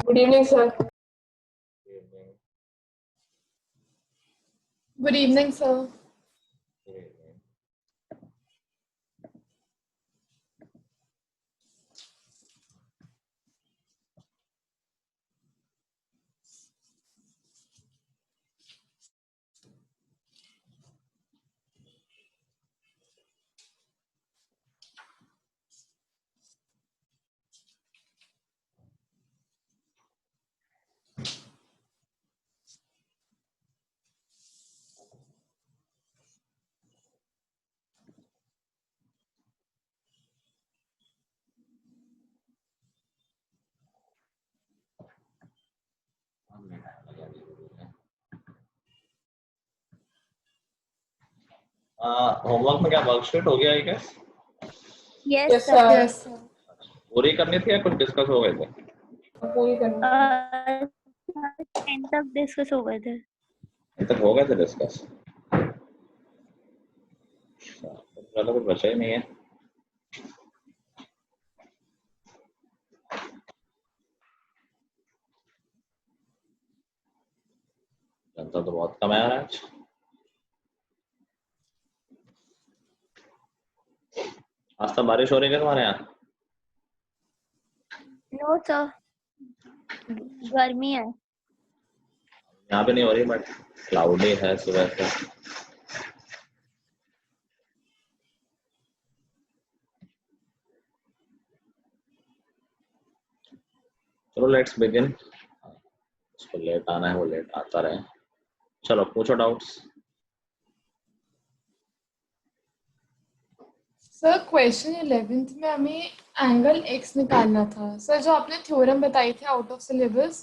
Good evening, sir. Good evening, sir. Homework में क्या worksheet हो गया है क्या? Yes, sir. Yes, sir. पूरी करनी थी या कुछ डिस्कस हो गए थे? पूरी करनी थी। 10 तक डिस्कस हो गए थे। तक हो गए थे डिस्कस। ज़्यादा कुछ बचा ही नहीं है। जनता तो बहुत कम है यार आज। आज तो बारिश हो रही है तुम्हारे यहाँ? नो सर, गर्मी है। यहाँ पे नहीं हो रही बट क्लाउडी है सुबह से। चलो लेट्स बिगिन। उसको लेट आना है वो लेट आता रहे। चलो पूछो डाउट्स। सर क्वेश्चन 11th में हमें एंगल x निकालना था। सर जो आपने थ्योरम बताई थी आउट ऑफ सिलेबस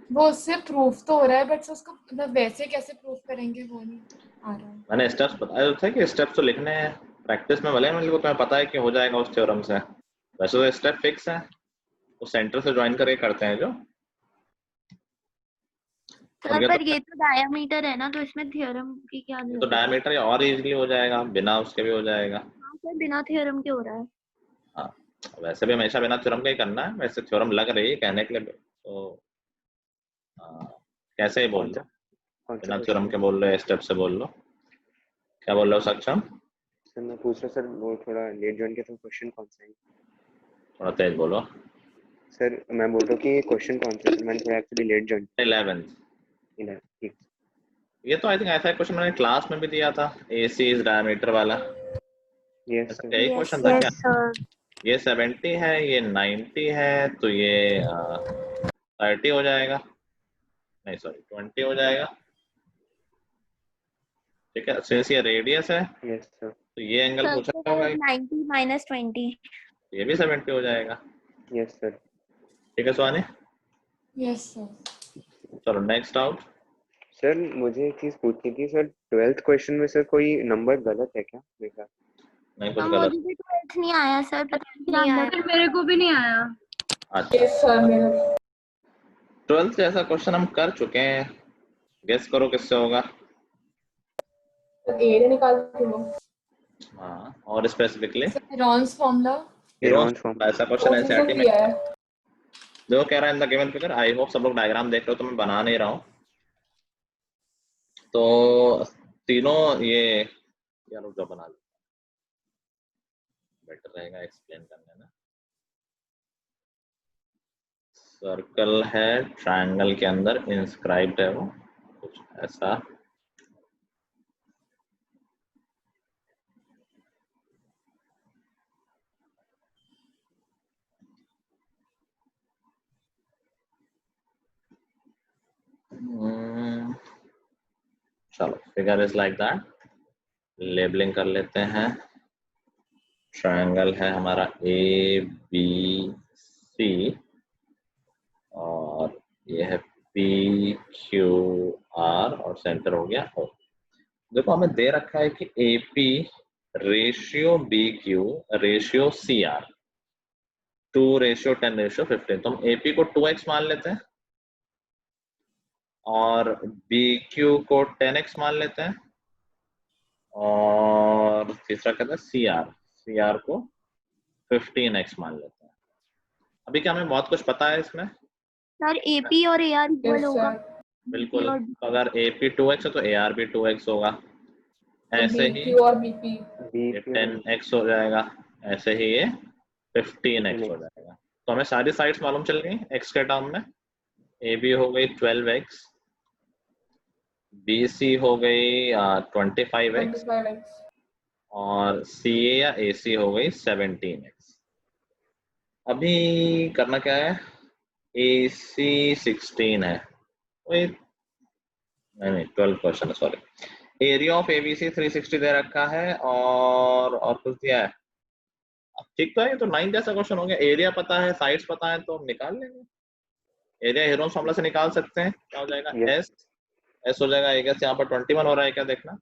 वो उससे प्रूफ तो हो रहा है बट सर उसको मतलब वैसे कैसे प्रूफ करेंगे वो नहीं आ रहा है। मैंने स्टेप्स बताए थे कि स्टेप्स तो लिखने हैं प्रैक्टिस में, भले मेरे को तुम्हें पता है कि हो जाएगा उस थ्योरम से। वैसे तो स्टेप फिक्स है, वो सेंटर से ज्वाइन करके करते हैं जो। सर पर ये तो डायमीटर है ना, तो इसमें थ्योरम की क्या ये तो जरूरत है? डायमीटर और इजीली हो जाएगा, बिना उसके भी हो जाएगा। हाँ सर, बिना थ्योरम के हो रहा है। हाँ, वैसे भी हमेशा बिना थ्योरम का ही करना है। वैसे थ्योरम लग रही है कहने के लिए तो कैसे ही बोल लो, बिना थ्योरम के बोल लो, स्टेप से बोल लो। क्या बोल रहे हो सक्षम? सर मैं पूछ रहा सर, वो थोड़ा लेट ज्वाइन किया तो क्वेश्चन कौन सा है? थोड़ा तेज बोलो सर मैं बोल रहा हूँ कि क्वेश्चन कौन सा है? मैंने थोड़ा एक्चुअली लेट ज्वाइन 11th। ठीक। ये तो आई थिंक ऐसा क्वेश्चन मैंने क्लास में भी दिया था, AC इज डायमीटर वाला। Yes sir. यही क्वेश्चन था क्या? सर। ये 70 है, ये 90 है, तो ये 30 हो जाएगा, नहीं सॉरी 20 हो जाएगा। ठीक है, सिंस ये रेडियस है यस सर। तो ये एंगल सर पूछा तो होगा, 90 माइनस 20। ये भी 70 हो जाएगा। Yes sir. ठीक है सुहानी? Yes sir. चलो नेक्स्ट आउट। सर मुझे एक चीज पूछनी थी सर, 12th क्वेश्चन में सर कोई नंबर गलत है क्या मेरा? नहीं कुछ तो गलत। मुझे भी 12th नहीं आया सर, पता नहीं आया। मेरे को भी नहीं आया। अच्छा, यस सर मेरा 12th जैसा क्वेश्चन हम कर चुके हैं, गेस करो किससे होगा। एरिया निकाल के वो हाँ, और specifically Heron's formula Heron's formula. ऐसा क्वेश्चन एसआरटी में दिया है। जो कह रहा है इन the given figure. I hope सब लोग डायग्राम देख रहे हो, तो मैं बना नहीं रहा हूँ। तो तीनों ये यार जो बना लो बेटर रहेगा एक्सप्लेन करने में। सर्कल है, ट्रायंगल के अंदर इंस्क्राइब्ड है वो कुछ ऐसा। चलो figure is like that. Labelling कर लेते हैं। ट्रायंगल है हमारा ABC और ये है PQR और सेंटर हो गया O। देखो हमें दे रखा है कि AP ratio BQ ratio CR 2:10:15। तो हम AP को 2x मान लेते हैं और BQ को 10x मान लेते हैं और तीसरा कहते हैं CR को 15x मान लेते हैं। अभी क्या हमें बहुत कुछ पता है इसमें? सर AP और AR इक्वल यस होगा, सर। बिल्कुल, और तो अगर AP 2x है तो AR भी 2x होगा, तो ऐसे ही BQ और BP ये BP 10x हो जाएगा, ऐसे ही ये 15x हो 15x जाएगा। तो हमें सारी साइड्स मालूम चल गई x के टर्म में। AB हो गई 12x, BC हो गई 25x 25x। और CA या AC हो गई 17x। अभी करना क्या है, AC 16 है, वही नहीं 12 क्वेश्चन है, सॉरी। एरिया ऑफ ABC 360 दे रखा है और कुछ दिया है। अब ठीक तो है, ये तो 9 जैसा क्वेश्चन हो गया। एरिया पता है, साइड्स पता है, तो हम निकाल लेंगे। एरिया हेरोन्स फॉर्मूला से निकाल सकते हैं। क्या हो जाएगा, यस एस हो जाएगा, आई गेस यहाँ पर 21 हो रहा है क्या, देखना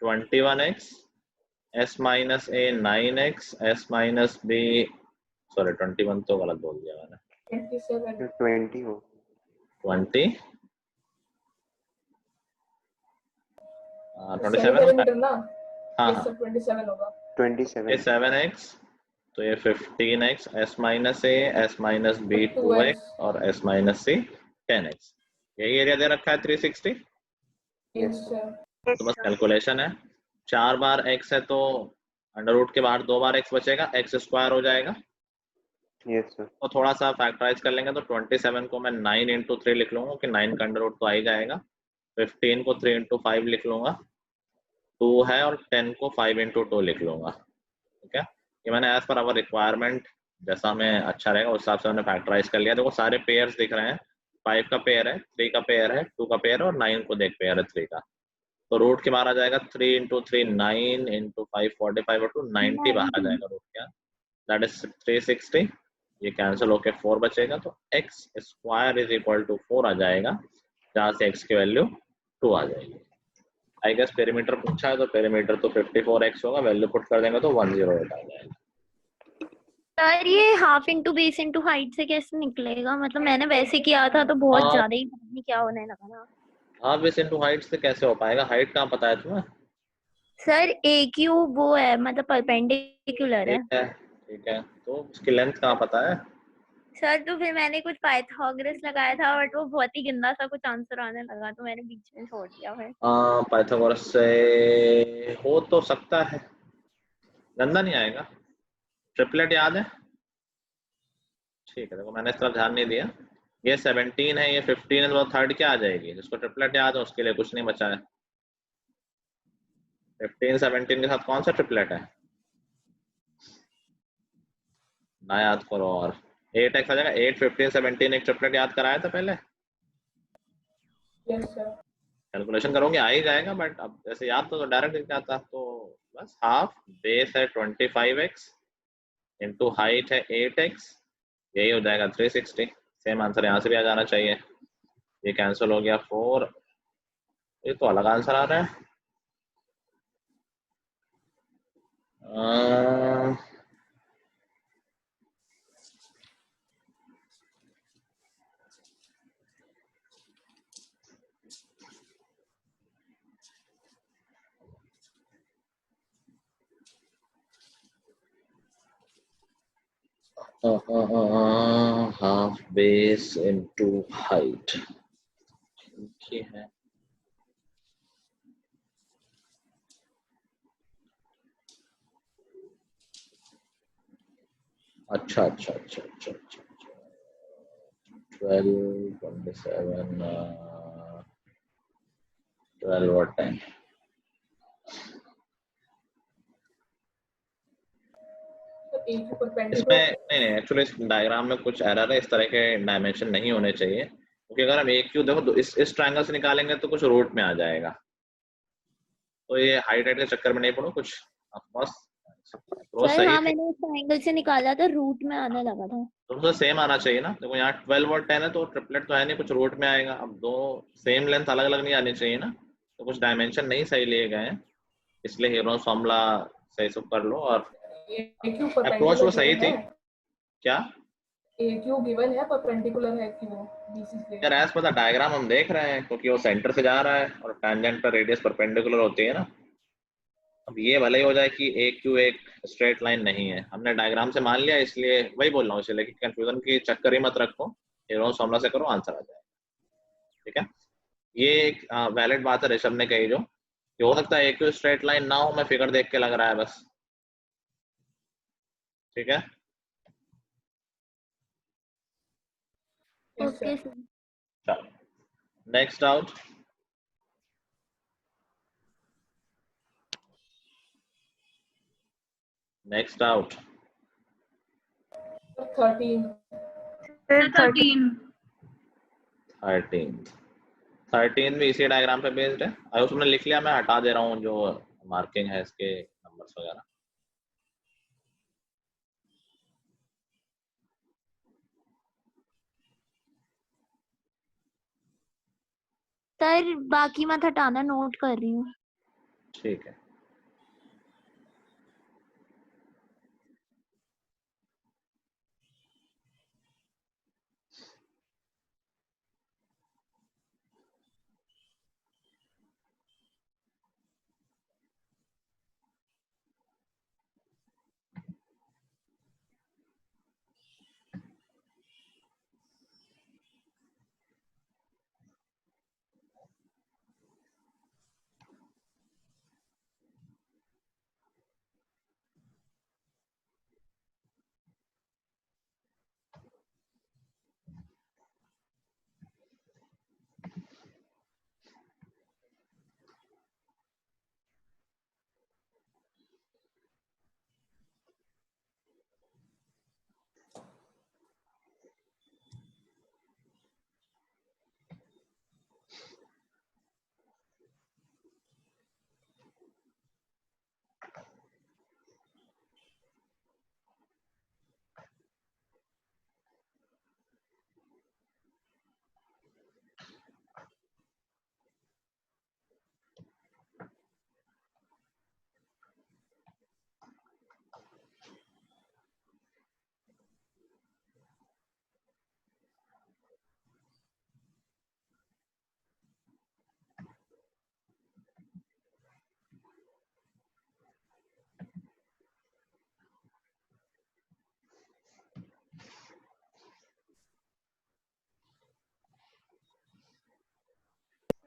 21x, s minus a 9x, s minus b, sorry 21 तो गलत बोल दिया मैंने, 27 20 हो 20 सेमी 27 पेरीमीटर ना। हाँ यस हाँ, सर 27 होगा। 27 ये 7x, तो ये 15x, s minus a, s minus b 2x 2x। और s माइनस c 10x। यही एरिया दे रखा है 360। Yes sir. तो बस कैलकुलेशन है, 4 बार x है तो अंडर रूट के बाहर 2 बार x बचेगा, x स्क्वायर हो जाएगा। यस सर तो थोड़ा सा फैक्टराइज कर लेंगे तो 27 को मैं 9 इंटू 3 लिख लूंगा कि 9 का अंडर रूट तो आ ही जाएगा। 15 को 3 इंटू 5 लिख लूंगा, 2 है, और 10 को 5 इंटू 2 लिख लूंगा। ठीक है, ये मैंने एज पर आवर रिक्वायरमेंट जैसा हमें अच्छा रहेगा उस हिसाब से मैंने फैक्टराइज कर लिया। देखो सारे पेयर्स दिख रहे हैं, 5 का पेयर है, 3 का पेयर है, 2 का पेयर है और 9 को देख पेयर है 3 का। तो रूट के बाहर आ जाएगा 3 इंटू 3 9 इंटू 5 45 और 2 90 बाहर आ जाएगा रूट का, दैट इज 360। ये कैंसिल होके 4 बचेगा, तो x square is equal to 4 आ जाएगा, जहाँ से x की वैल्यू 2 आ जाएगी। आई गेस पेरीमीटर पूछा है तो पेरीमीटर तो 54x होगा, वैल्यू पुट कर देंगे तो 108 आ जाएगा। सर ये half into base into height से कैसे निकलेगा? मतलब मैंने वैसे किया था तो बहुत ज्यादा ही पता नहीं क्या होने लगा ना। हाफ बेस इंटू हाइट से कैसे हो पाएगा, हाइट कहाँ पता है तुम्हें? सर AQ वो है, मतलब परपेंडिकुलर है। ठीक है, तो उसकी लेंथ कहाँ पता है? सर तो फिर मैंने कुछ पाइथागोरस लगाया था बट वो बहुत ही गंदा सा कुछ आंसर आने लगा तो मैंने बीच में छोड़ दिया फिर। पाइथागोरस से हो तो सकता है, गंदा नहीं आएगा। ट्रिपलेट याद है? ठीक है, देखो मैंने इस तरफ ध्यान नहीं दिया। ये 17 है, ये 15 है, तो थर्ड क्या आ जाएगी? जिसको ट्रिपलेट याद है उसके लिए कुछ नहीं बचा है। 15 17 के साथ कौन सा ट्रिपलेट है, ना याद करो। और 8x आ जाएगा, 8 15 17 एक ट्रिपलेट याद कराया था पहले, यस सर। कैलकुलेशन करोगे आ ही जाएगा, बट अब जैसे याद तो डायरेक्ट लिख जाता। तो बस हाफ बेस है 25x इंटू हाइट है 8x, यही हो जाएगा 360। सेम आंसर यहाँ से भी आ जाना चाहिए। ये कैंसिल हो गया 4, ये तो अलग आंसर आ रहा है। हाफ बेस इनटू हाइट, ठीक है। अच्छा अच्छा अच्छा अच्छा अच्छा 12 27 12 और 10। AQ इसमें परपेंडिकुलर। नहीं नहीं, एक्चुअली इस डायग्राम में कुछ एरर है, इस तरह के डायमेंशन नहीं होने चाहिए, क्योंकि अगर हम एक क्यू देखो तो इस ट्रायंगल से निकालेंगे तो कुछ रूट में आ जाएगा। तो ये हाइट के चक्कर में नहीं पड़ो, कुछ अप्रोच सर सही हाँ थी, मैंने उस ट्रायंगल से निकाला था, रूट में आने लगा था। दोनों सेम आना चाहिए ना। देखो यहाँ 12 और 10 है तो ट्रिपलेट तो है नहीं, कुछ रूट में आएगा। अब दो सेम लेंथ अलग अलग नहीं आनी चाहिए ना, तो कुछ डायमेंशन नहीं सही लिए गए हैं, इसलिए हीरोस फॉर्मूला सही से कर लो। और AQ अप्रोच वो परपेंडिकुलर सही गिवन थी है। क्या AQ गिवन है, परपेंडिकुलर है कि वो BC से। यार, ऐसा पता डायग्राम हम देख रहे हैं क्योंकि वो सेंटर से जा रहा है और टैंजेंट पर रेडियस परपेंडिकुलर होती है ना, अब ये भले ही हो जाए कि ए क्यू एक स्ट्रेट लाइन नहीं है, हमने डायग्राम से मान लिया, इसलिए वही बोल रहा हूँ, इसलिए कि कंफ्यूजन की चक्कर ही मत रखो, एरोस फॉर्मूला से करो, आंसर आ जाएगा। ठीक है, ये एक वैलिड बात है ऋषभ ने कही, जो कि हो सकता है ए क्यू स्ट्रेट लाइन ना हो, मैं फिगर देख के लग रहा है बस। ठीक है, Yes, ओके sir. सर। चलो next out. Next out 13. Sir 13। 13 भी इसी डायग्राम पे बेस्ड है। आयो तुमने लिख लिया, मैं हटा दे रहा हूँ जो मार्किंग है इसके नंबर्स वगैरह। सर बाकी मत हटाना, नोट कर रही हूँ। ठीक है,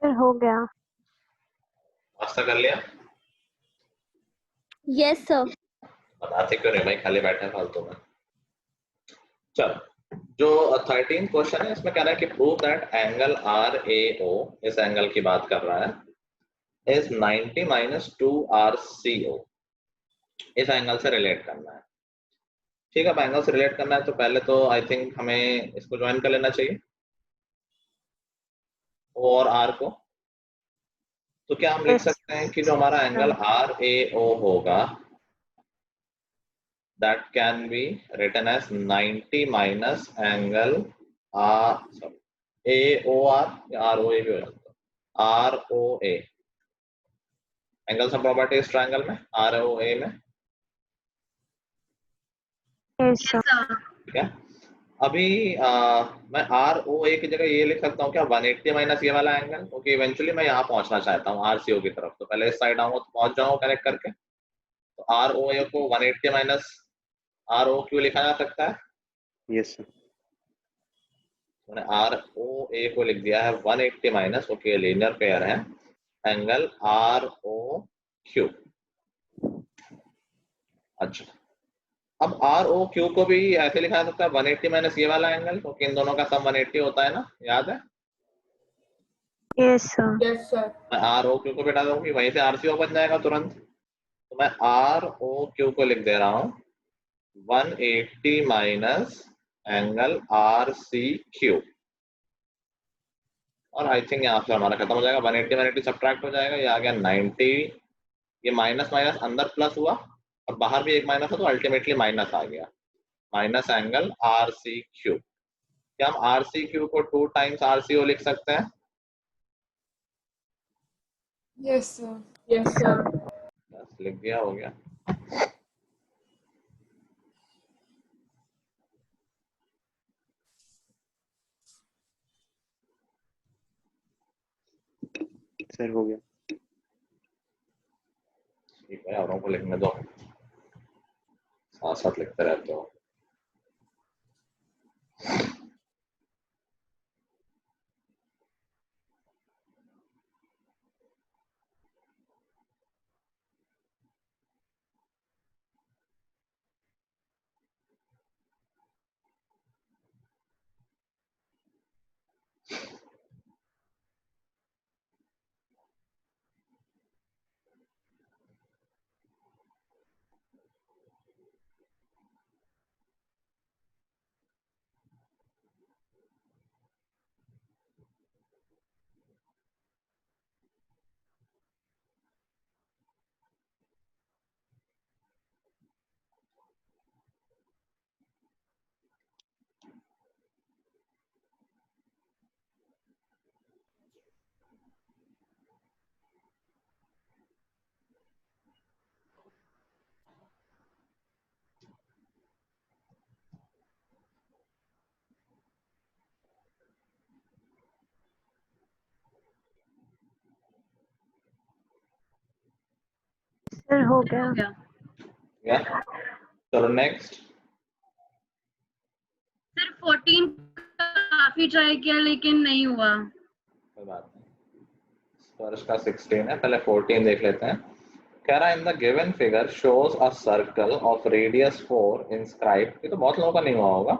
सर हो गया। नाश्ता कर लिया? Yes sir. बताते क्यों नहीं भाई, खाली बैठे फालतू में। चलो, जो 13 क्वेश्चन है इसमें कह रहा है कि prove that angle R A ओ, इस एंगल की बात कर रहा है, इज 90 माइनस 2 आर सी ओ, इस एंगल से रिलेट करना है। ठीक है, अब एंगल से रिलेट करना है तो पहले तो आई थिंक हमें इसको ज्वाइन कर लेना चाहिए, ओ और आर को। तो क्या हम लिख यस सकते हैं कि जो हमारा एंगल आर ए ओ होगा, that can be written as 90 minus angle R, sorry, AOR या ROA भी हो सकता है, ROA, angles and properties triangle में, ROA में। Yes sir. ठीक है, अभी मैं ROA की जगह ये लिख सकता हूँ क्या 180 माइनस ये वाला एंगल, क्योंकि इवेंचुअली मैं यहाँ पहुंचना चाहता हूँ RCO की तरफ, तो पहले इस साइड आऊंगा तो पहुंच जाऊंगा कनेक्ट करके, तो ROA को 180 माइनस ROQ लिखा जा सकता है। Yes sir. मैंने आर ओ ए को लिख दिया है 180 माइनस, ओके लीनियर पेयर है, एंगल आर ओ क्यू। अच्छा, अब आर ओ क्यू को भी ऐसे लिखा जा सकता है 180 माइनस ये वाला एंगल, क्योंकि इन दोनों का सम 180 होता है ना, याद है? Yes sir. Yes, sir. मैं आर ओ क्यू को बिठा दूंगी, वहीं से आरसीओ बन जाएगा तुरंत। तो मैं आर ओ क्यू को लिख दे रहा हूँ 180 minus angle R C Q, और आई थिंक यहाँ से हमारा खत्म हो जाएगा, 180 180 सब्ट्रैक्ट हो जाएगा, ये आ गया 90, ये माइनस माइनस अंदर प्लस हुआ और बाहर भी एक माइनस हो, तो अल्टीमेटली माइनस आ गया, minus angle R C Q. क्या हम आर सी क्यू को 2 टाइम्स आर सी ओ लिख सकते हैं? Yes, sir. Yes, sir. बस लिख दिया, हो गया। सर हो गया। ठीक है, औरों को लिखने दो, साथ साथ लिखते रहते हो। सर हो गया। या चलो नेक्स्ट। सर 14 काफी ट्राई किया लेकिन नहीं हुआ। कोई बात नहीं, स्पर्श का 16 है, पहले 14 देख लेते हैं। कह रहा है इन the given figure shows a circle of radius 4 inscribe. ये तो बहुत लोगों का नहीं हुआ होगा,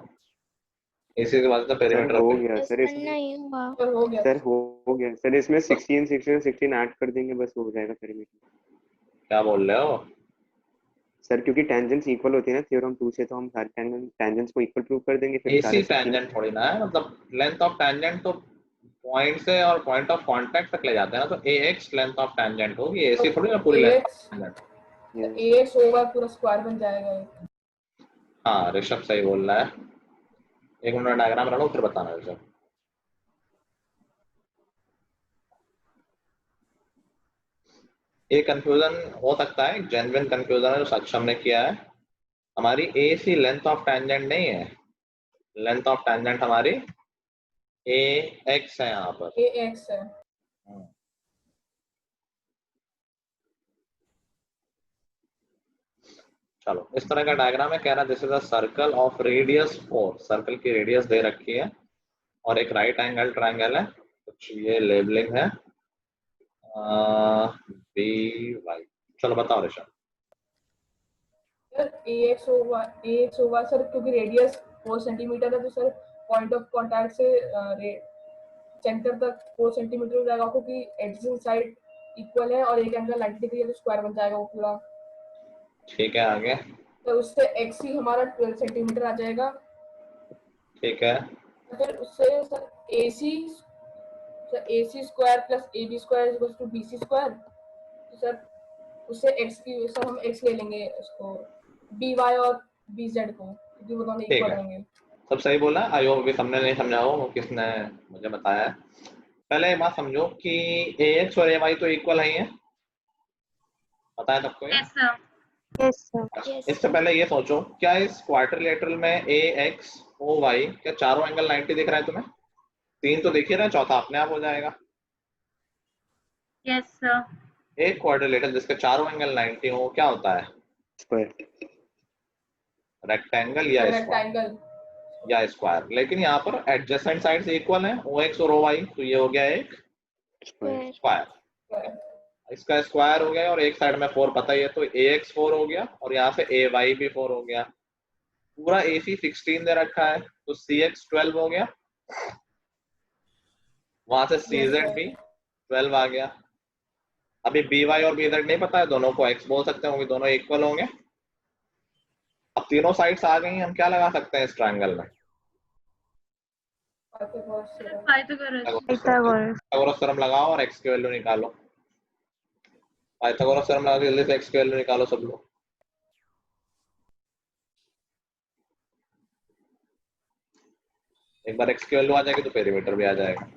इसी के बाद तो सर पेरीमीटर हो पे गया सर सर इसमें। नहीं हुआ। सर हो गया। सर हो गया सर, इसमें 16 16 16 ऐड कर देंगे बस हो जाएगा पेरीमीटर। क्या बोल रहे हो? सर क्योंकि टेंजेंट्स इक्वल होती है ना थ्योरम 2 से, तो हम सारे टेंजेंट्स को इक्वल प्रूव कर देंगे, फिर एसी सारे 16। टेंजेंट थोड़ी ना है, मतलब लेंथ ऑफ टेंजेंट तो पॉइंट से और पॉइंट ऑफ कांटेक्ट तक ले जाते हैं ना, तो ax लेंथ ऑफ टेंजेंट होगी, एसी थोड़ी ना पूरी लेंथ ऑफ टेंजेंट। ax होगा पूरा स्क्वायर बन जाएगा ये। हाँ ऋषभ सही बोल रहा है, एक मिनट डायग्राम बना लो फिर बताना ऋषभ। ये कंफ्यूजन हो सकता है, जेन्युइन कंफ्यूजन है जो सक्षम ने किया है। हमारी एसी लेंथ ऑफ टेंजेंट नहीं है, लेंथ ऑफ टेंजेंट हमारी ax है यहाँ पर। ax है। चलो इस तरह का डायग्राम है, कह रहा है this is a circle of radius 4, circle की रेडियस दे रखी है और एक राइट एंगल ट्रायंगल है, कुछ ये लेबलिंग है बी वाई। चलो बताओ ऋषभ। सर ax होगा सर, क्योंकि रेडियस 4 सेंटीमीटर है तो सर पॉइंट ऑफ कांटेक्ट से सेंटर तक 4 सेंटीमीटर हो जाएगा, क्योंकि एडजेसेंट साइड इक्वल है और एक एंगल 90 डिग्री है तो स्क्वायर बन जाएगा वो पूरा। ठीक है आगे। तो उससे x ही हमारा 12 सेंटीमीटर आ जाएगा। ठीक है, फिर उससे sir AC square plus AB square is equal to BC square. तो सर उससे x की सर हम x ले लेंगे उसको BY और BZ को, क्योंकि वो दोनों ठीक इक्वल है, रहेंगे। सब सही बोला। आई होप कि सबने नहीं समझा हो, वो किसने मुझे बताया है। पहले एक बात समझो कि ax और ay तो इक्वल ही है, पता है सबको ये? Yes sir. Yes sir. Yes इससे पहले ये सोचो, क्या इस क्वाड्रिलेटरल में ax oy क्या चारों एंगल 90 दिख रहा है तुम्हें? 3 तो दिख ही रहा है, चौथा अपने आप हो जाएगा। Yes sir. एक क्वाड्रिलेटरल जिसके चारों एंगल 90 हो क्या होता है? स्क्वायर। रेक्टेंगल या स्क्वायर? रेक्टेंगल या स्क्वायर। लेकिन यहाँ पर एडजेसेंट साइड्स इक्वल है, ox और oy, तो ये हो गया एक स्क्वायर। स्क्वायर। इसका स्क्वायर हो गया और एक साइड में 4 पता ही है, तो ax 4 हो गया और यहाँ से ay भी 4 हो गया। पूरा AC 16 दे रखा है तो cx 12 हो गया, वहां से cz भी 12 आ गया। अभी by और bz नहीं पता है, दोनों को x बोल सकते होंगे, दोनों इक्वल होंगे। अब तीनों साइड्स आ गई, हम क्या लगा सकते हैं इस ट्रायंगल में? पाइथागोरस। पाइथागोरस थ्योरम लगाओ और x की वैल्यू निकालो। पाइथागोरस थ्योरम लगा के जल्दी से x की वैल्यू निकालो सब लोग। एक बार x की वैल्यू आ जाएगी तो पेरीमीटर भी आ जाएगा।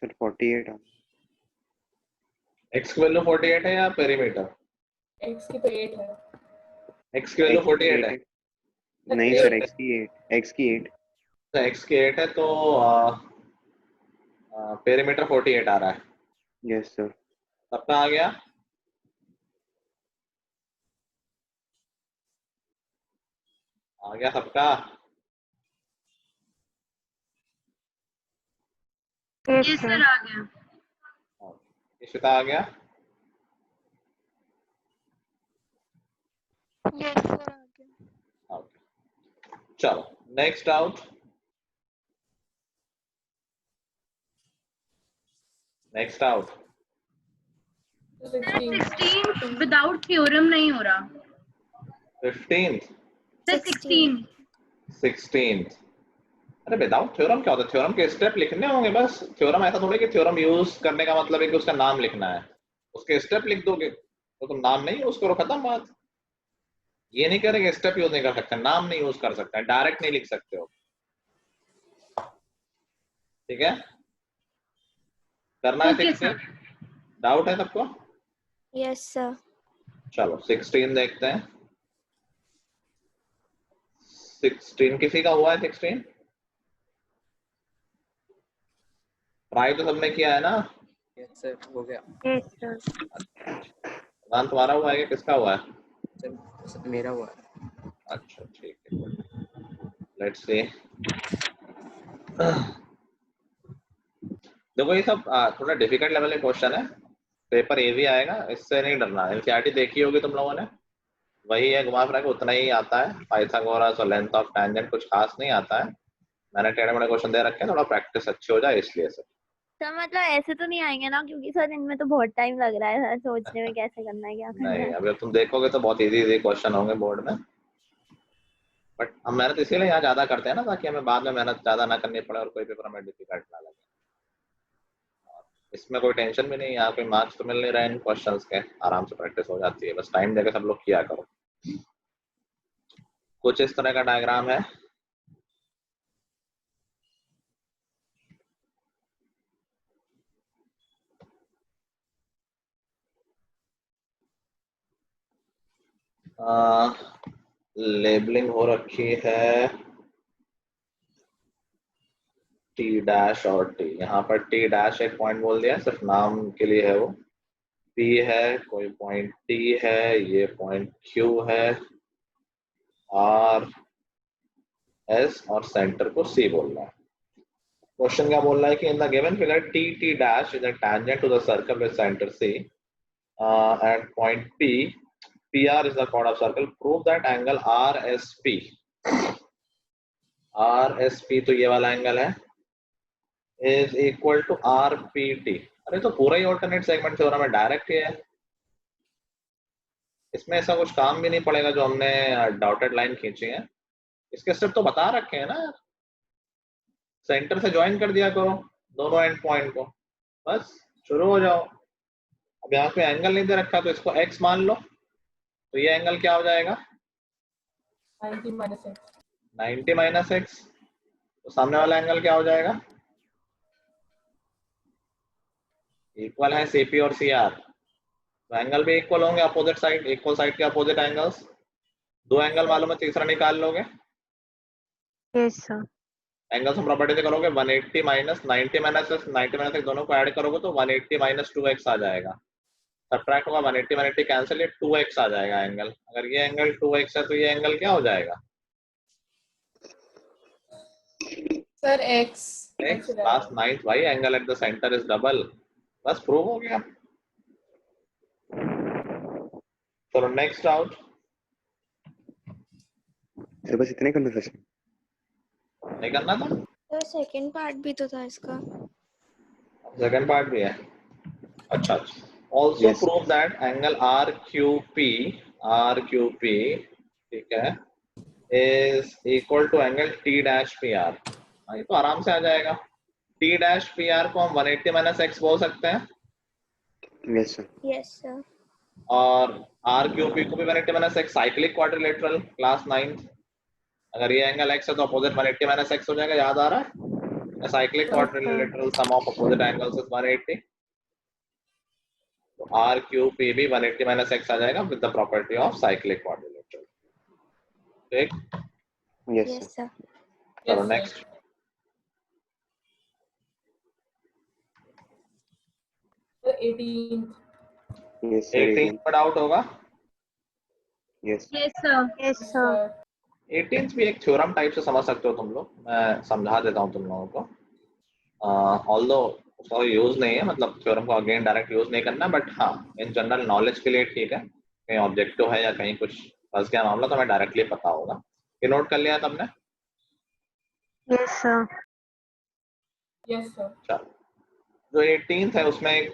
सर 48 x की वैल्यू 48 है या पेरीमीटर? x की तो 8 है। x की वैल्यू 48 है? नहीं सर x की 8 तो x की 8 है तो पेरीमीटर 48 आ रहा है। Yes sir. सबका आ गया? आ गया सबका? यस सर आ गया। इशिता आ गया? यस सर आ गया। ओके चलो next out. Next out 16 without theorem नहीं हो रहा। 15th सर 16th अरे विदाउट थ्योरम क्या होता है? थ्योरम के स्टेप लिखने होंगे बस। थ्योरम ऐसा थोड़ी कि थ्योरम यूज करने का मतलब है कि उसका नाम लिखना है। उसके स्टेप लिख दोगे तो तुम नाम नहीं यूज करो, खत्म बात। ये नहीं करेंगे स्टेप यूज नहीं कर सकते, नाम नहीं यूज कर सकते, डायरेक्ट नहीं लिख सकते हो। ठीक है, करना है। Okay 16 sir. डाउट है सबको? Yes sir. चलो 16 देखते हैं। 16 किसी का हुआ है? 16 ट्राई तो सबने किया है ना? यस सर हो गया। Yes sir. नाम तुम्हारा हुआ है कि किसका हुआ है? सर मेरा हुआ है। अच्छा ठीक है, लेट्स सी। देखो ये सब थोड़ा डिफिकल्ट लेवल के क्वेश्चन है, पेपर एवी आएगा, इससे नहीं डरना। एनसीईआरटी देखी होगी तुम लोगों ने, वही है, घुमा फिरा के उतना ही आता है। पाइथागोरस और लेंथ ऑफ टैंजेंट कुछ खास नहीं आता है। मैंने टेढ़े मेढ़े क्वेश्चन दे रखे हैं, थोड़ा प्रैक्टिस अच्छी हो जाए इसलिए सर। सर मतलब ऐसे तो नहीं आएंगे ना, क्योंकि सर इनमें तो बहुत टाइम लग रहा है सर सोचने में कैसे करना है क्या करना नहीं, है। अभी तुम देखोगे तो बहुत इजी क्वेश्चन होंगे बोर्ड में, बट हम मेहनत इसीलिए यहाँ ज्यादा करते हैं ना, ताकि हमें बाद में मेहनत ज्यादा ना करनी पड़े और कोई पेपर हमें डिफिकल्ट ना लगे। इसमें कोई टेंशन भी नहीं, यहाँ कोई मार्क्स तो मिल नहीं रहे इन क्वेश्चंस के, आराम से प्रैक्टिस हो जाती है, बस टाइम देकर सब लोग किया करो। कुछ इस तरह का डायग्राम है। लेबलिंग हो रखी है टी डैश और टी। यहाँ पर टी डैश एक पॉइंट बोल दिया, सिर्फ नाम के लिए है वो। पी है, कोई पॉइंट टी है, ये पॉइंट क्यू है, आर एस और सेंटर को सी बोलना है। क्वेश्चन क्या बोल रहा है कि in the given figure T T dash is a tangent to the circle with centre C at point P, PR is the chord of circle. Prove that angle RSP. RSP तो ये वाला angle है, is equal to RPT. अरे तो पूरा ही alternate segment theorem है, direct ही है। इसमें ऐसा कुछ काम भी नहीं पड़ेगा जो हमने डॉटेड लाइन खींची है। इसके स्टेप तो बता रखे हैं ना, सेंटर से ज्वाइन कर दिया करो दोनों एंड पॉइंट को, बस शुरू हो जाओ। अब यहाँ पे एंगल नहीं दे रखा तो इसको x मान लो, तो ये एंगल क्या हो जाएगा? 90 - x। 90 - x। तो सामने वाला एंगल क्या हो जाएगा? इक्वल है CP और CR, तो एंगल भी इक्वल होंगे, अपोजिट साइड, इक्वल साइड के अपोजिट एंगल्स। दो एंगल मालूम है, तीसरा निकाल लोगे। Yes sir. एंगल्स हम प्रॉपर्टी से करोगे 180 - 90 - 90 - x दोनों को ऐड करोगे तो 180 - 2x आ जाएगा। सब्ट्रैक्ट होगा 180 180 कैंसिल, ये 2x आ जाएगा एंगल। अगर ये एंगल 2x है तो ये एंगल क्या हो जाएगा? सर x क्लास 9th भाई, angle at the centre is double, बस प्रूव हो गया। चलो नेक्स्ट आउट। सर बस इतने करना था। नहीं करना था? सर सेकंड पार्ट भी तो था इसका। सेकंड पार्ट भी है? अच्छा। Also Yes. Prove that angle RQP, ठीक है, is equal to angle T dash PR। ये तो आराम से आ जाएगा। T डैश PR को हम 180 - x बोल सकते हैं, यस सर। Yes sir. और RQP को भी 180 - x, cyclic quadrilateral, class 9th। अगर ये एंगल x है तो अपोजिट 180 - x हो जाएगा, याद आ रहा है? A cyclic quadrilateral sum of opposite angles is 180. तो R Q P B 180 minus x आ जाएगा with the property of cyclic quadrilateral. ठीक? Yes, Yes, sir. sir. चलो Yes, next. sir. 18th. Yes, sir. 18 पर डाउट होगा. Yes. Yes, sir. Yes, sir. 18th भी एक theorem type से समझ सकते हो तुम लोग. मैं समझा देता हूँ तुम लोगों को. ऑल्दो उसका यूज नहीं है, मतलब थ्योरम को अगेन डायरेक्ट यूज नहीं करना, बट हाँ इन जनरल नॉलेज के लिए ठीक है. कहीं ऑब्जेक्टिव है या कहीं कुछ फंस गया मामला तो हमें डायरेक्टली पता होगा. ये नोट कर लिया तुमने? Yes, sir. Yes, sir. चलो, जो 18th है उसमें एक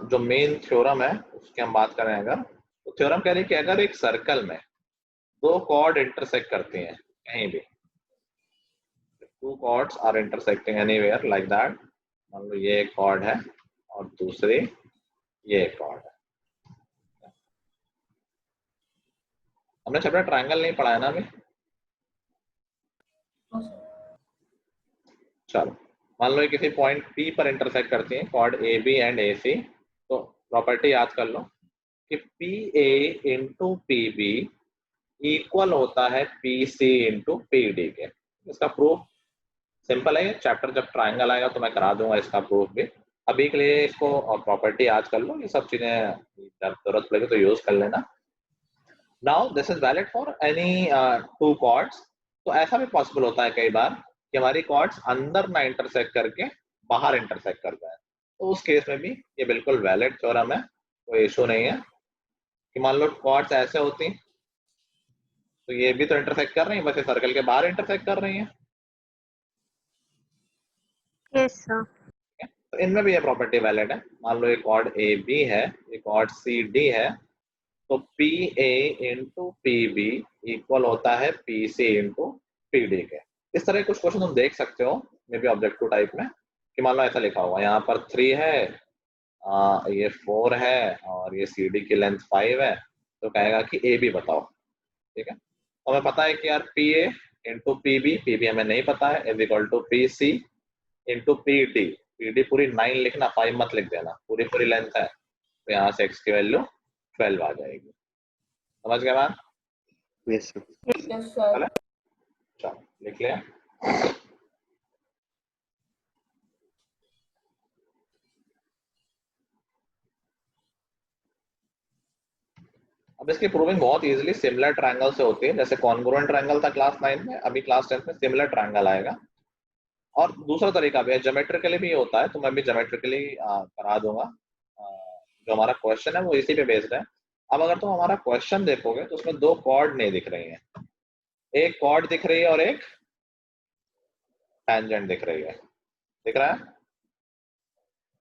जो मेन थ्योरम है उसकी हम बात करें अगर, तो थ्योरम कह रही है कि अगर एक सर्कल में दो कॉर्ड इंटरसेक्ट करती हैं कहीं भी, two chords are intersecting anywhere like that, मान लो ये एक कॉर्ड है और दूसरी ये एक कॉर्ड है. हमने चैप्टर ट्रायंगल नहीं पढ़ा है ना अभी. चलो, मान लो ये किसी पॉइंट P पर इंटरसेक्ट करती हैं कॉर्ड AB एंड AC. तो प्रॉपर्टी याद कर लो कि PA इंटू PB इक्वल होता है PC इंटू PD के. इसका प्रूफ सिंपल है. चैप्टर जब ट्रायंगल आएगा तो मैं करा दूंगा इसका प्रूफ भी. अभी के लिए इसको प्रॉपर्टी याद कर लो. ये सब चीजें जब जरूरत पड़ेगी तो यूज कर लेना. Now this is valid for any two chords. तो ऐसा भी पॉसिबल होता है कई बार कि हमारी कॉर्ड्स अंदर ना इंटरसेक्ट करके बाहर इंटरसेक्ट कर जाए. तो उस केस में भी ये बिल्कुल वैलिड थ्योरम है, कोई इशू नहीं है. कि मान लो कॉर्ड्स ऐसे होती तो ये भी तो इंटरसेक्ट कर रही हैं, बस ये सर्कल के बाहर इंटरसेक्ट कर रही हैं. Yes, sir. तो इनमें भी ये प्रॉपर्टी वैलिड है. मान लो ये कॉर्ड AB है, ये कॉर्ड CD है, तो PA इंटू PB इक्वल होता है PC इंटू PD के. इस तरह कुछ क्वेश्चन तुम देख सकते हो मे बी ऑब्जेक्टिव टाइप में, कि मान लो ऐसा लिखा हुआ यहाँ पर 3 है, ये 4 है और ये CD की लेंथ 5 है, तो कहेगा कि AB बताओ. ठीक है, तो हमें पता है कि यार PA इंटू PB हमें नहीं पता है, is equal to PC into PD पूरी 9 लिखना, 5 मत लिख देना, पूरी पूरी लेंथ है. तो यहाँ से x की वैल्यू 12 आ जाएगी. समझ गए बात? Yes, sir. Yes, sir. चलो लिख लिया. अब इसकी प्रूविंग बहुत इजीली सिमिलर ट्रायंगल से होती है. जैसे कॉन्ग्रुएंट ट्रायंगल था क्लास 9 में, अभी क्लास 10 में सिमिलर ट्रायंगल आएगा. और दूसरा तरीका भी है, ज्योमेट्रिकली भी होता है, तो मैं भी ज्योमेट्रिकली करा दूंगा. जो हमारा क्वेश्चन है वो इसी पे बेस्ड है. अब अगर तुम हमारा क्वेश्चन देखोगे तो उसमें दो कॉर्ड नहीं दिख रही हैं, एक कॉर्ड दिख रही है और एक टैंजेंट दिख रही है. दिख रहा है?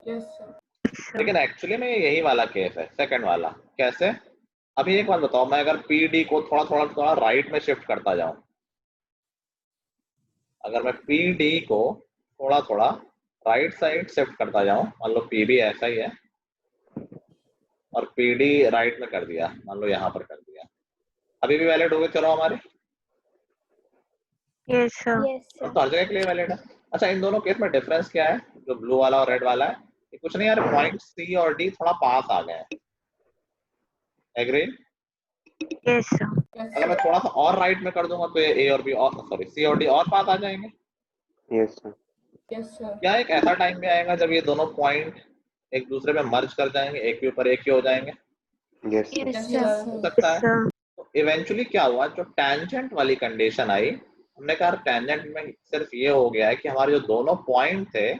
Yes, sir. लेकिन एक्चुअली में यही वाला केस है, सेकंड वाला. कैसे? अभी एक बात बताओ, मैं अगर PD को थोड़ा थोड़ा थोड़ा राइट में शिफ्ट करता जाऊं, अगर मैं PD को थोड़ा थोड़ा राइट साइड शिफ्ट करता जाऊं, मान लो PB ऐसा ही है और PD राइट में कर दिया, मान लो यहाँ पर कर दिया, अभी भी वैलिड हो गए चलो हमारे? Yes, sir. Yes, sir. तो हर जगह के लिए वैलिड है. अच्छा, इन दोनों केस में डिफरेंस क्या है, जो ब्लू वाला और रेड वाला है? ये कुछ नहीं यार, पॉइंट C और D थोड़ा पास आ गए हैं. एग्री? Yes, sir. Yes, अगर मैं sir. थोड़ा सा और राइट में कर दूंगा तो ये A और B और सॉरी C और D और पास आ जाएंगे. Yes, sir. Yes, sir. क्या एक ऐसा टाइम भी आएगा जब ये दोनों पॉइंट एक दूसरे में मर्ज कर जाएंगे, एक के ऊपर एक ही हो जाएंगे? Yes, sir. Yes, Yes, sir. sir. हो सकता Yes, है. sir. तो इवेंचुअली क्या हुआ, जो टैंजेंट वाली कंडीशन आई, हमने कहा टैंजेंट में सिर्फ ये हो गया है कि हमारे जो दोनों पॉइंट थे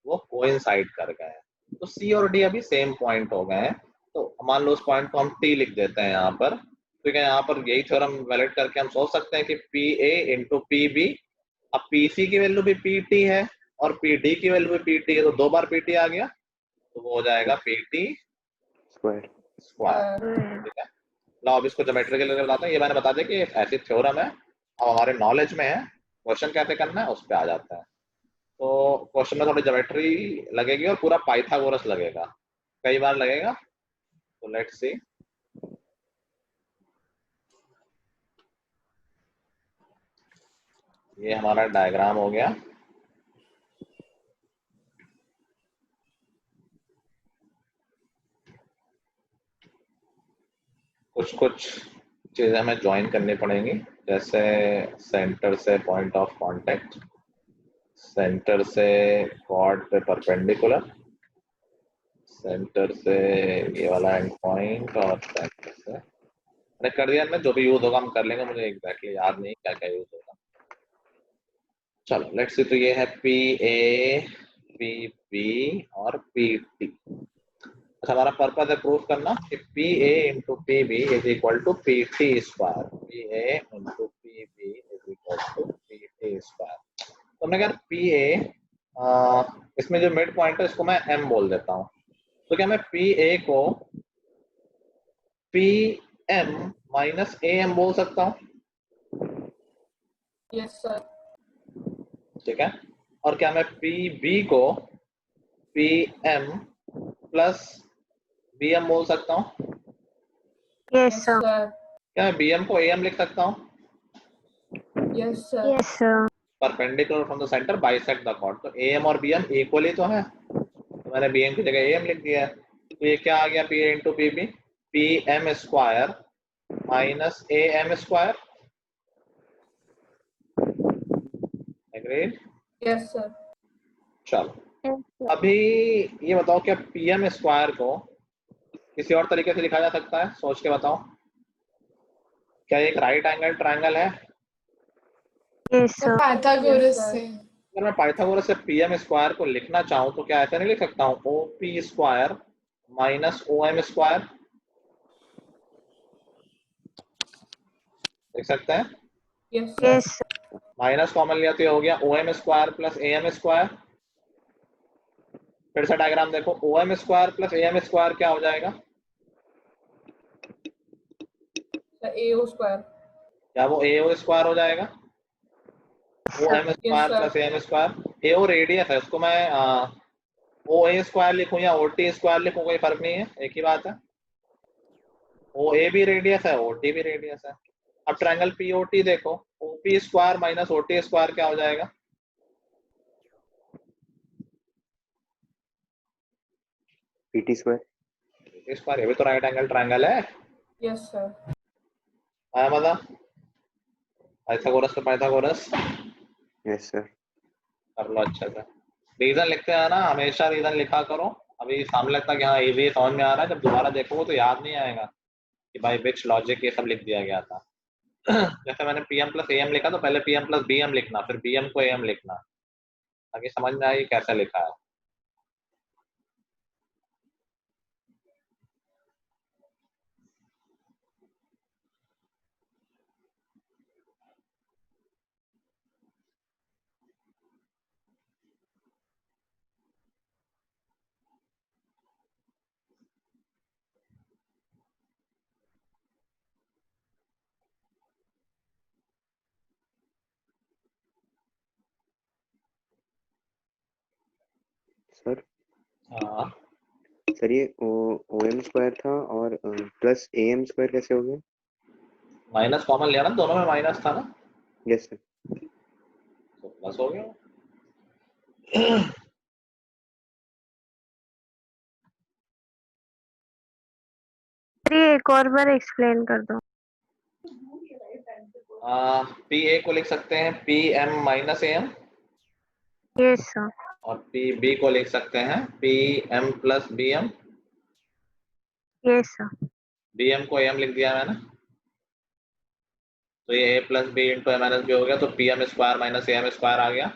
वो कोइंसाइड कर गए हैं. तो C और D अभी सेम पॉइंट हो गए हैं. तो मान लो उस पॉइंट को हम T लिख देते हैं यहाँ पर. तो क्या यहाँ पर यही थ्योरम वैलिड करके हम सोच सकते हैं कि PA इंटू PB, अब PC की वैल्यू भी PT है और PD की वैल्यू भी PT है, तो दो बार PT आ गया, तो वो हो जाएगा PT Square. स्क्वायर. ठीक है, लो अब इसको ज्योमेट्रिकली बताता हूँ. ये मैंने बता दिया कि एक ऐसी थ्योरम है, अब हमारे नॉलेज में है, क्वेश्चन कैसे करना है उस पर आ जाता है. तो क्वेश्चन में थोड़ी ज्योमेट्री लगेगी और पूरा पाइथागोरस लगेगा, कई बार लगेगा. तो लेट्स सी. ये हमारा डायग्राम हो गया. कुछ कुछ चीजें हमें ज्वाइन करनी पड़ेंगी, जैसे सेंटर से पॉइंट ऑफ कांटेक्ट, सेंटर से कॉर्ड पे परपेंडिकुलर, सेंटर से ये वाला एंड पॉइंट, और सेंटर से मैंने कर दिया। मैं जो भी यूज होगा हम कर लेंगे, मुझे एग्जैक्टली याद नहीं क्या क्या यूज होगा। चलो लेट्स सी, तो ये है पी ए, पी बी और पी टी। अच्छा, हमारा पर्पज है प्रूफ करना कि P A into P B is equal to P T square, P A into P B is equal to P T square. तो हमने कहा पी ए, इसमें जो मिड पॉइंट है इसको मैं एम बोल देता हूँ। तो क्या मैं पी ए को P M minus A M बोल सकता हूँ? Yes sir. ठीक है। और क्या मैं पी बी को P M plus B M बोल सकता हूँ? Yes sir. क्या मैं बी एम को ए एम लिख सकता हूँ? Yes sir. Yes sir. Perpendicular from the centre bisect the chord. तो ए एम और बी एम इक्वली तो है, तो मैंने बी एम की जगह ए एम लिख दिया है। तो ये क्या आ गया, P A into P B, P M square minus A M square. Agreed? Yes sir. चलो अभी ये बताओ, क्या पी एम स्क्वायर को किसी और तरीके से लिखा जा सकता है? सोच के बताओ। क्या एक राइट एंगल ट्रायंगल है? Yes sir sir. पाइथागोरस से। अगर मैं पाइथागोरस से पी एम स्क्वायर को लिखना चाहूँ तो क्या ऐसा नहीं लिख सकता हूँ, O P square minus O M square? लिख सकते हैं। Yes yes sir. Sir. Minus common लिया तो ये हो गया O M square plus A M square. फिर से डायग्राम देखो, O M square plus A M square क्या हो जाएगा? A O square. क्या वो ए ओ स्क्वायर हो जाएगा? O M square sir. Plus A M square. A O radius है, उसको मैं ओ ए स्क्वायर लिखूं या ओ टी स्क्वायर लिखूं, कोई फर्क नहीं है, एक ही बात है। ओ ए भी रेडियस है, ओ टी भी रेडियस है। अब ट्रायंगल पी ओ टी देखो, O P square minus O T square क्या हो जाएगा? P T square. स्क्वायर, ये भी तो राइट एंगल ट्रायंगल है। Yes sir. आया मजा? पाइथागोरस तो पाइथागोरस यस सर। कर लो अच्छे से। रीजन लिखते हैं ना, हमेशा रीजन लिखा करो। अभी सामने लगता है कि हाँ इजी समझ में आ रहा है, जब दोबारा देखोगे तो याद नहीं आएगा कि भाई विच लॉजिक ये सब लिख दिया गया था। जैसे मैंने P M plus A M लिखा तो पहले P M plus B M लिखना, फिर बी एम को ए एम लिखना, ताकि समझ में आए कैसे लिखा है। सर हाँ, सर ये ओ एम स्क्वायर था और प्लस ए एम स्क्वायर कैसे हो गया? माइनस कॉमन लिया ना, दोनों में माइनस था ना, यस सर। तो प्लस हो गया। ये एक और बार एक्सप्लेन कर दो। पी ए को लिख सकते हैं P M minus A M, yes sir. और पी बी को लिख सकते हैं P M plus B M. Yes sir. B M को ए एम लिख दिया मैंने, तो ये A plus B into A minus B हो गया, तो P M square minus A M square आ गया।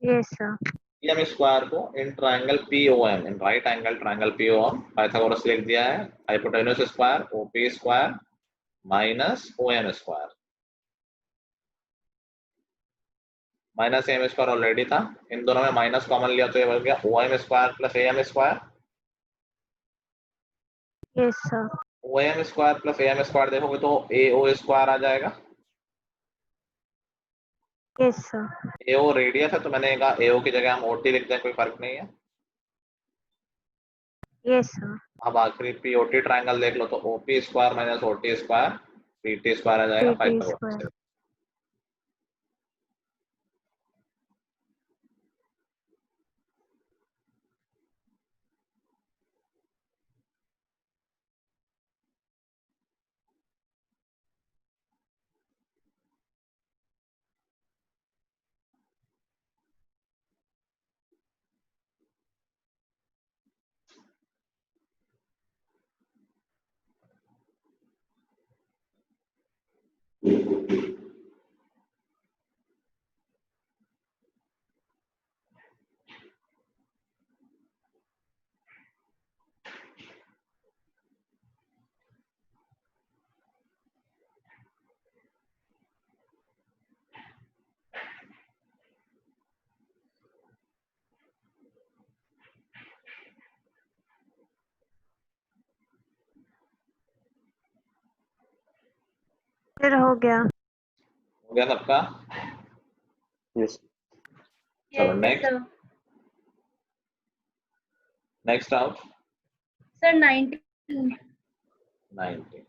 Yes sir. P M square को in triangle P O M, in right angle triangle P O M Pythagoras लिख दिया है, hypotenuse square O P square minus O M square. Minus M square already था, इन दोनों में minus common लिया तो ये बन गया O M square plus A M square. Yes sir. O M square plus A M square देखोगे तो ए ओ स्क्वायर आ जाएगा। Yes sir. A O radius है, तो मैंने कहा ए ओ की जगह हम ओ टी लिखते हैं, कोई फर्क नहीं है। Yes sir. अब आखिरी पी ओ टी ट्राइंगल देख लो, तो O P square minus O T square P T square आ जाएगा पी टी पाइथागोरस स्क्वायर। से। फिर हो गया। हो गया सबका? यस चलो Yes, next sir. Next out. Sir, 19. 90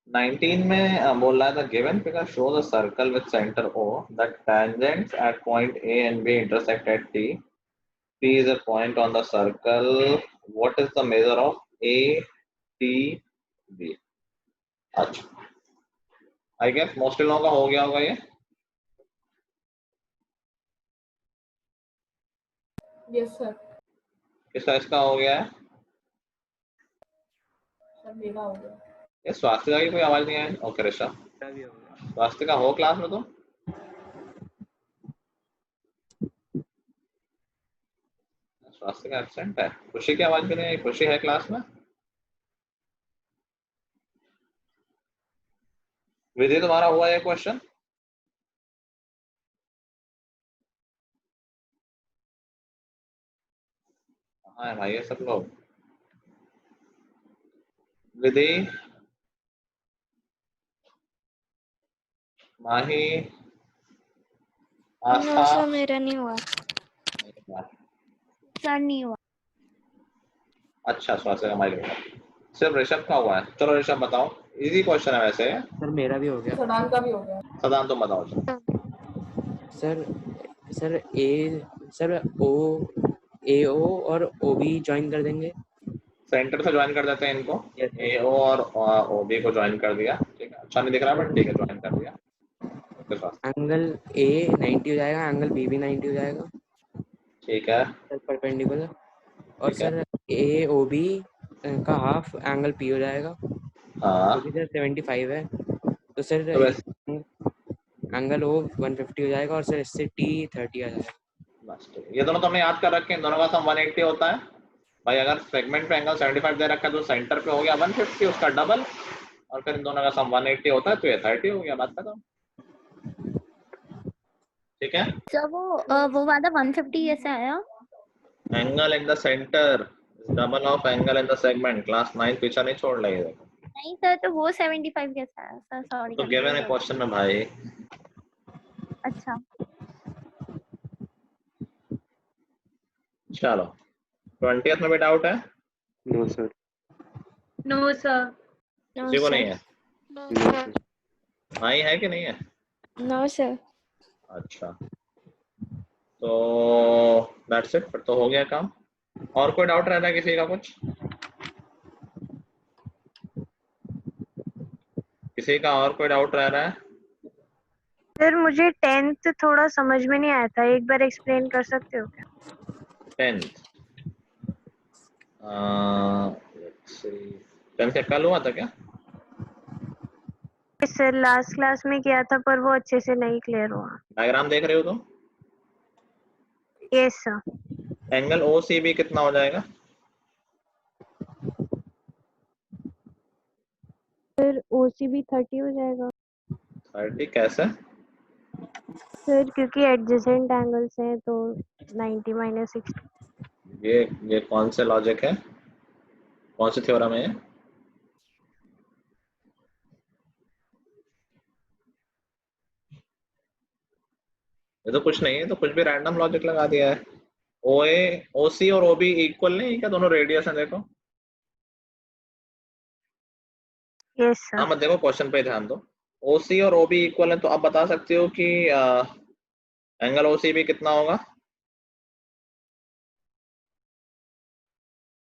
19 में बोल रहा था given figure show the circle with centre O that tangents at point A and B intersect at T. P is a point on the circle. What is the measure of A, T, B? अच्छा, I guess mostly लोगों का हो गया होगा ये। Yes sir. किसका इसका हो गया है? सर मेरा हो गया। ये स्वास्थ्य की कोई आवाज नहीं आई। ओके ऋषभ, मेरा भी हो गया। स्वास्थ्य का हो क्लास में तुम? स्वास्थ्य का एब्सेंट है। खुशी की आवाज भी नहीं आई। खुशी है क्लास में? विधि तुम्हारा हुआ ये क्वेश्चन? कहाँ है भाई ये सब लोग? विधि, माही, आस्था? सर मेरा नहीं हुआ। सर नहीं हुआ। अच्छा, स्वास्थ्य का माइक हुआ, सिर्फ ऋषभ का हुआ है। चलो ऋषभ बताओ, इजी क्वेश्चन है वैसे। सर मेरा भी हो गया। सदान का भी हो गया। सदान तुम बताओ। सर सर ओ और ओ बी ज्वाइन कर देंगे। सेंटर से ज्वाइन कर देते हैं इनको। Yes. AO और OB को ज्वाइन कर दिया। ठीक है, अच्छा नहीं दिख रहा बट ठीक है, ज्वाइन कर दिया। ओके स्वास्थ्य, एंगल ए 90 हो जाएगा, एंगल बी भी 90 हो जाएगा ठीक है। Sir, perpendicular. और ठीक है। सर ए ओ बी का हाफ एंगल पी हो जाएगा, हाँ जो कि सर 75 है। तो सर तो वैसे एंगल ओ 150 हो जाएगा और सर इससे टी 30 आ जाएगा। बस ठीक है। ये दोनों तो हमने याद कर रखे हैं, इन दोनों का सम 180 होता है भाई। अगर सेगमेंट पे एंगल 75 दे रखा है तो सेंटर पे हो गया 150, उसका डबल, और फिर इन दोनों का सम 180 होता है तो ये 30 हो गया। बात खत्म। ठीक है। सर वो वाला 150 कैसे आया? Angle in the centre double of angle in the segment. Class 9 पीछा नहीं छोड़ रही है। नहीं सर, तो वो 75 कैसे आया सर? सॉरी। तो गिवन है क्वेश्चन में भाई। अच्छा। चलो 20th में भी डाउट है? No sir. No, sir. किसी को नहीं है? No sir. माही है कि नहीं है? No sir. अच्छा, तो दैट्स इट, फिर तो हो गया काम। और कोई डाउट रहता है किसी का? कुछ किसी का और कोई डाउट रह रहा है? सर मुझे 10th थोड़ा समझ में नहीं आया था, एक बार एक्सप्लेन कर सकते हो क्या? 10th 10th से कल हुआ था क्या? सर लास्ट क्लास में किया था पर वो अच्छे से नहीं क्लियर हुआ। डायग्राम देख रहे हो तुम? Yes sir. एंगल OCB कितना हो जाएगा? फिर OCB 30 हो जाएगा 30 कैसे? सर, क्योंकि एडजेसेंट एंगल्स हैं तो 90 माइनस 60। ये कौन से लॉजिक है, कौन से थ्योरम है ये? ये तो कुछ नहीं है, तो कुछ भी रैंडम लॉजिक लगा दिया है। OA OC और OB इक्वल नहीं है क्या? दोनों रेडियस है देखो। यस हाँ सर। मत देखो, क्वेश्चन पे ध्यान दो। OC और OB इक्वल है तो आप बता सकते हो कि एंगल OCB कितना होगा?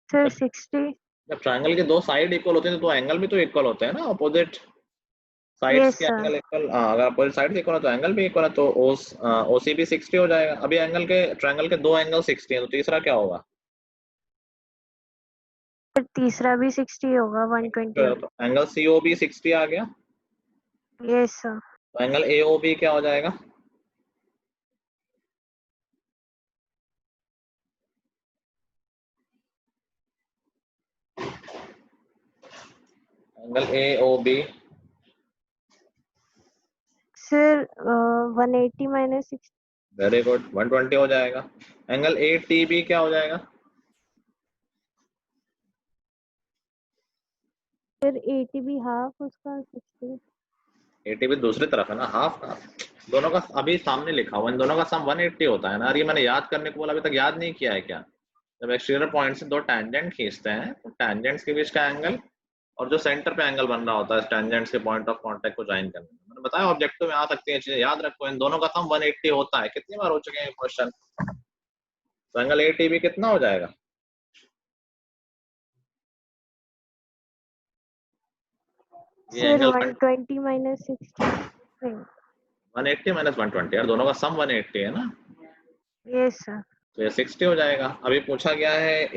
सर 60। जब ट्रायंगल के दो साइड इक्वल होते हैं तो दो एंगल भी तो इक्वल होते हैं ना, अपोजिट साइड्स यस के सर। Angle equal. अगर अपोजिट साइड्स इक्वल है तो एंगल भी इक्वल है, तो OCB 60 हो जाएगा। अभी एंगल के ट्रायंगल के दो एंगल 60 है तो तीसरा क्या होगा? फिर तीसरा भी 60 होगा 120। तो एंगल COB 60 आ गया, यस सर। तो एंगल AOB क्या हो जाएगा? Angle AOB sir 180 minus 60। Very good, 120 हो जाएगा। एंगल ATB क्या हो जाएगा? फिर 80 भी हाफ उसका 60। ATB दूसरी तरफ है ना, हाफ का। दोनों का अभी सामने लिखा हुआ, इन दोनों का सम 180 होता है ना। और ये मैंने याद करने को बोला, अभी तक याद नहीं किया है क्या? जब एक्सटीरियर पॉइंट से दो टैंजेंट खींचते हैं तो टैंजेंट्स के बीच का एंगल और जो सेंटर पे एंगल बन रहा होता है टैंजेंट्स के पॉइंट ऑफ कांटेक्ट को ज्वाइन करने में, मैंने बताया ऑब्जेक्टिव में आ सकती है चीजें, याद रखो। इन दोनों का सम 180 होता है। कितनी बार हो चुके हैं क्वेश्चन? तो एंगल ATB कितना हो जाएगा? ये सर एंगल 120 माइनस 60। 180 माइनस 120, यार दोनों का सम 180 है ना, यस सर। तो ये 60 हो जाएगा। अभी पूछा गया है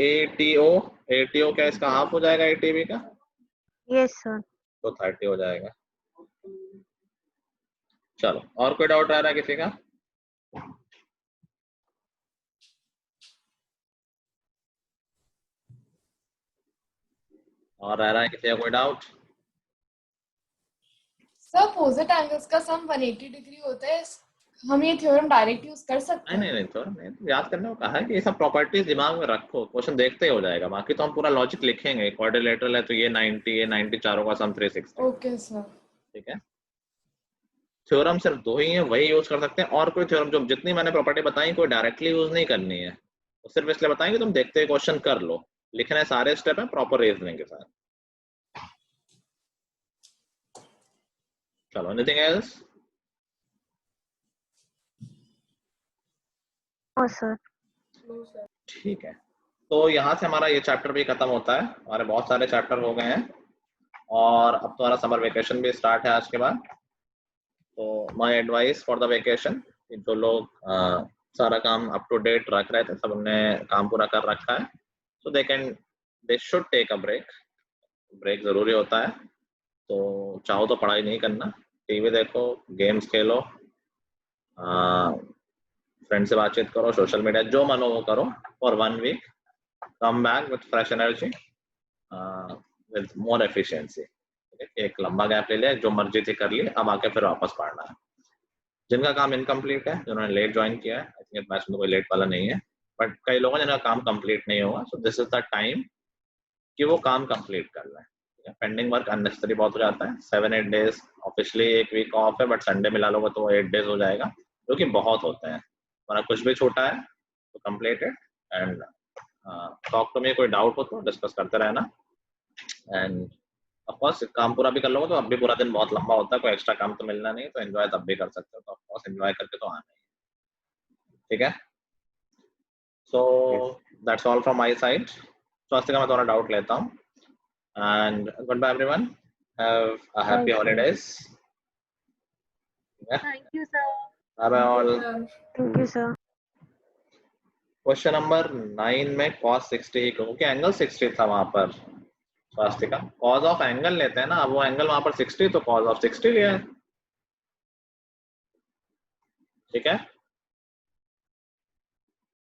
ATO क्या इसका हाफ हो जाएगा ATB का? Yes sir. तो 30 हो जाएगा। चलो, और कोई डाउट आ रहा है किसी का? और आ रहा है किसी का कोई डाउट? सर अपोजिट एंगल्स का सम 180 डिग्री होता है, हम ये थ्योरम डायरेक्ट यूज कर सकते नहीं हैं? नहीं नहीं, तो नहीं, तो याद करने को कहा है कि ये सब प्रॉपर्टीज दिमाग में रखो, क्वेश्चन देखते ही हो जाएगा। बाकी तो हम पूरा लॉजिक लिखेंगे। क्वाड्रिलेटरल है तो ये 90, ये 90, चारों का सम 360। Okay sir. ठीक है, थ्योरम सिर्फ दो ही है, वही यूज कर सकते हैं। और कोई थ्योरम, जो जितनी मैंने प्रॉपर्टी बताई, कोई डायरेक्टली यूज नहीं करनी है। तो सिर्फ इसलिए बताएंगे तुम देखते क्वेश्चन कर लो, लिखने सारे स्टेप है प्रॉपर रीजनिंग के साथ। चलो, एनीथिंग एल्स? हाँ सर। ठीक है, तो यहाँ से हमारा ये चैप्टर भी खत्म होता है। हमारे बहुत सारे चैप्टर हो गए हैं और अब तुम्हारा समर वेकेशन भी स्टार्ट है आज के बाद। तो my advice for the vacation, जो लोग सारा काम अप टू डेट रख रहे थे, सब उनने काम पूरा कर रखा है, so they should take a break। Break जरूरी होता है। तो चाहो तो पढ़ाई नहीं करना, टीवी देखो, गेम्स खेलो, फ्रेंड से बातचीत करो, सोशल मीडिया, जो मन हो वो करो for 1 week. Come back with fresh energy, with more efficiency. एक लंबा गैप ले लिया, जो मर्जी थी कर ली, अब आके फिर वापस पढ़ना है। जिनका काम इनकम्प्लीट है, जिन्होंने लेट ज्वाइन किया है, आई थिंक बैच में कोई लेट वाला नहीं है, बट कई लोग हैं जिनका काम कंप्लीट नहीं होगा, so this is the time कि वो काम कंप्लीट कर लें। पेंडिंग वर्क अननेसेसरी बहुत हो जाता है। 7-8 डेज ऑफिशियली एक वीक ऑफ है, बट संडे मिला लोगे तो 8 डेज हो जाएगा, जो कि बहुत होते हैं। हमारा कुछ भी छोटा है तो complete it and talk to me. कोई डाउट हो तो डिस्कस करते रहना। एंड ऑफ कोर्स काम पूरा भी कर लोगे तो अब भी पूरा दिन बहुत लंबा होता है, कोई एक्स्ट्रा काम तो मिलना नहीं, तो एंजॉय तब भी कर सकते हो। तो ऑफ कोर्स एंजॉय करके तो आना ही है। ठीक है, so that's all from my side. स्वास्थ्य का मैं थोड़ा डाउट लेता हूँ। And goodbye everyone, have a happy holidays. Thank you sir. Bye bye all. Thank you sir. Question number 9 में cos 60 ही, क्योंकि एंगल 60 था वहां पर स्वास्थ्य का। कॉज ऑफ एंगल लेते हैं ना, अब वो एंगल वहां पर 60, तो कॉज ऑफ 60 लिया है। ठीक है।